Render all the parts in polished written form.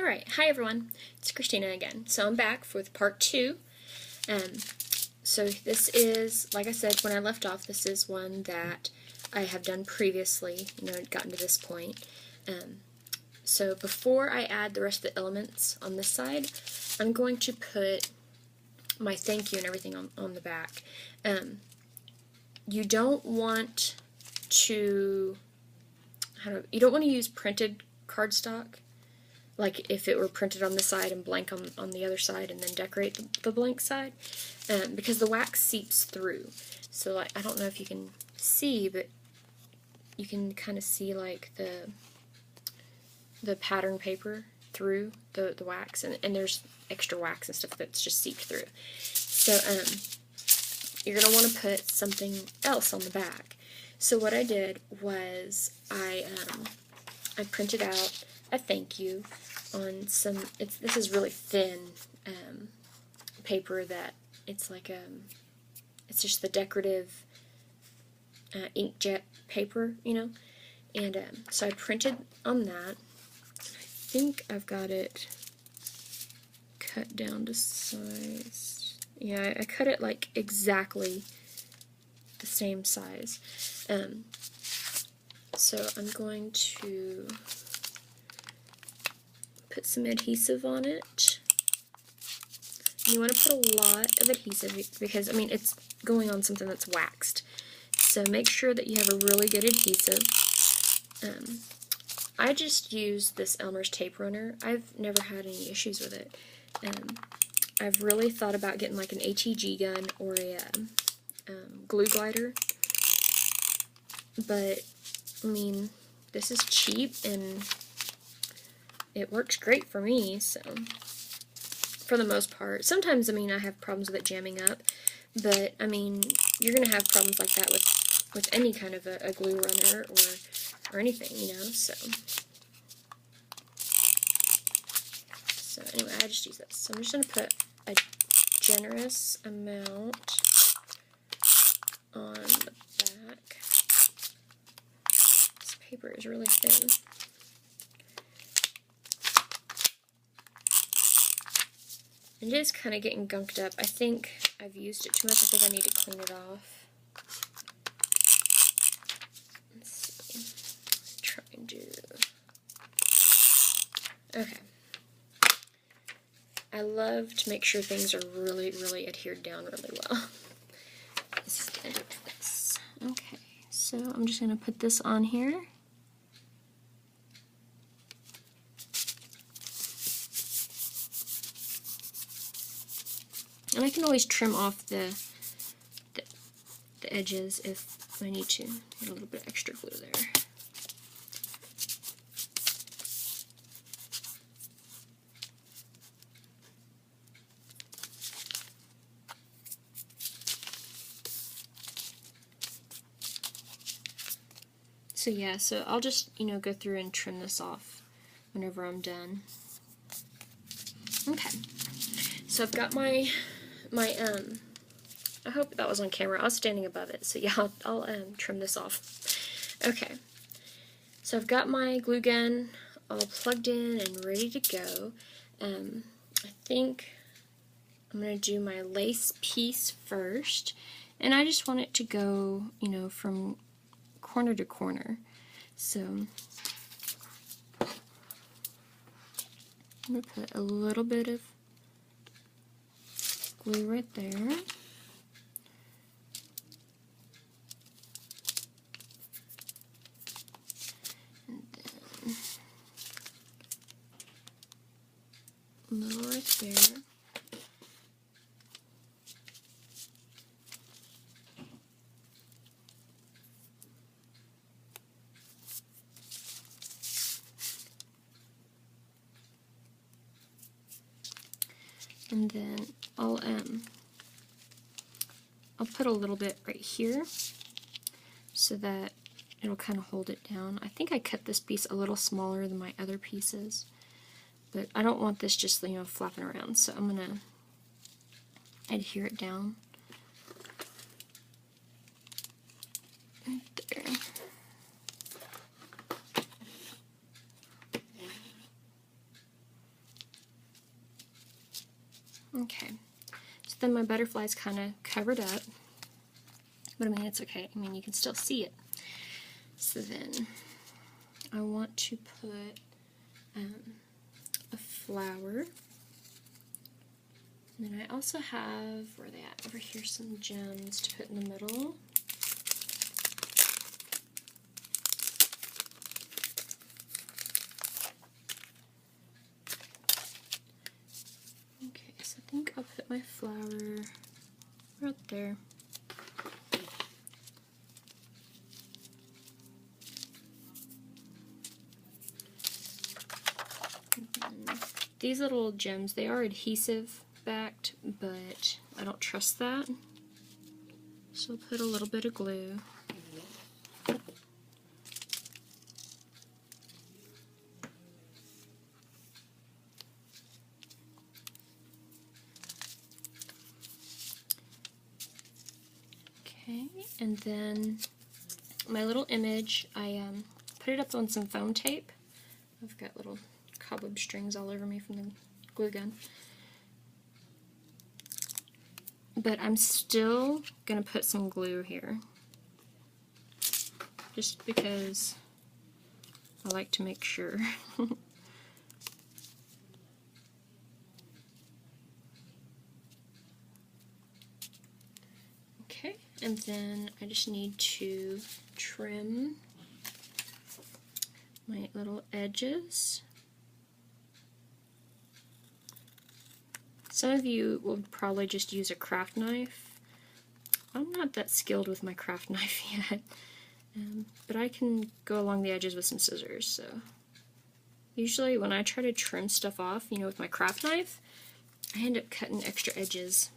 Alright, hi everyone, it's Christina again. So I'm back with part 2. So this is, like I said when I left off, this is one that I have done previously, gotten to this point. So before I add the rest of the elements on this side, I'm going to put my thank you and everything on the back. You don't want to, you don't want to use printed cardstock. Like if it were printed on this side and blank on the other side and then decorate the blank side, because the wax seeps through. So like, I don't know if you can see, but you can kind of see like the pattern paper through the wax, and there's extra wax and stuff that's just seeped through. So you're going to want to put something else on the back. So what I did was I printed out a thank you on some, this is really thin paper that it's like it's just the decorative inkjet paper, and so I printed on that. I think I've got it cut down to size. Yeah, I cut it like exactly the same size. So I'm going to put some adhesive on it. You want to put a lot of adhesive because, it's going on something that's waxed. So make sure that you have a really good adhesive. I just use this Elmer's tape runner. I've never had any issues with it. I've really thought about getting like an HEG gun or a glue glider. But, this is cheap and it works great for me, so for the most part. Sometimes, I have problems with it jamming up, but, you're going to have problems like that with any kind of a glue runner or anything, so. So anyway, I just use this. So I'm just going to put a generous amount on the back. This paper is really thin. It is kind of getting gunked up. I think I've used it too much. I think I need to clean it off. Let's see. Try and do. Okay. I love to make sure things are really, really adhered down really well. This is the end of this. Okay, so I'm just going to put this on here. And I can always trim off the edges if I need to. Get a little bit of extra glue there. So yeah, so I'll just, go through and trim this off whenever I'm done. Okay, so I've got my I hope that was on camera. I was standing above it, so yeah, I'll trim this off. Okay, so I've got my glue gun all plugged in and ready to go. I think I'm going to do my lace piece first, and I just want it to go, from corner to corner. So I'm going to put a little bit of glue right there. And then a little right there. And then I'll put a little bit right here so that it'll kind of hold it down. I think I cut this piece a little smaller than my other pieces, but I don't want this just, flapping around, so I'm going to adhere it down. Right there. Okay, so then my butterfly's kind of covered up, but I mean, it's okay. I mean, you can still see it. So then I want to put a flower. And then I also have, where are they at? Over here, some gems to put in the middle. Okay, so I think I'll put my flower right there. These little gems, they are adhesive backed, but I don't trust that. So I'll put a little bit of glue. Okay, and then my little image, I put it up on some foam tape. I've got little cobweb strings all over me from the glue gun. But I'm still going to put some glue here, just because I like to make sure. Okay, and then I just need to trim my little edges. Some of you will probably just use a craft knife. I'm not that skilled with my craft knife yet, but I can go along the edges with some scissors. So usually when I try to trim stuff off, you know, with my craft knife, I end up cutting extra edges.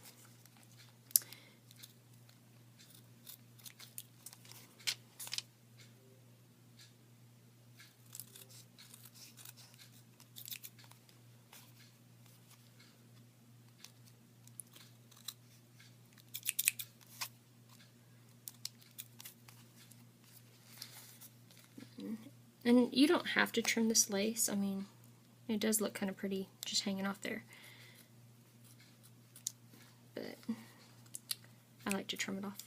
And you don't have to trim this lace. I mean, it does look kind of pretty just hanging off there. But I like to trim it off.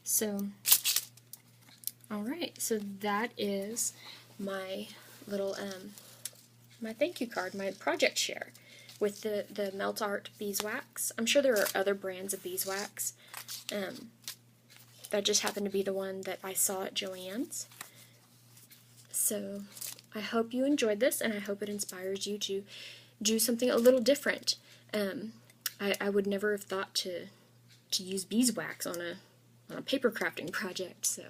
So, alright, so that is my little, my thank you card, my project share with the Melt Art beeswax. I'm sure there are other brands of beeswax. That just happened to be the one that I saw at Joann's. So I hope you enjoyed this, and I hope it inspires you to do something a little different. I would never have thought to use beeswax on a paper crafting project. So,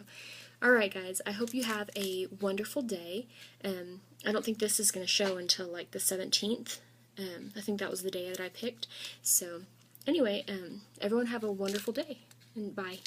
alright guys, I hope you have a wonderful day. I don't think this is going to show until like the 17th. I think that was the day that I picked. So anyway, everyone have a wonderful day, and bye.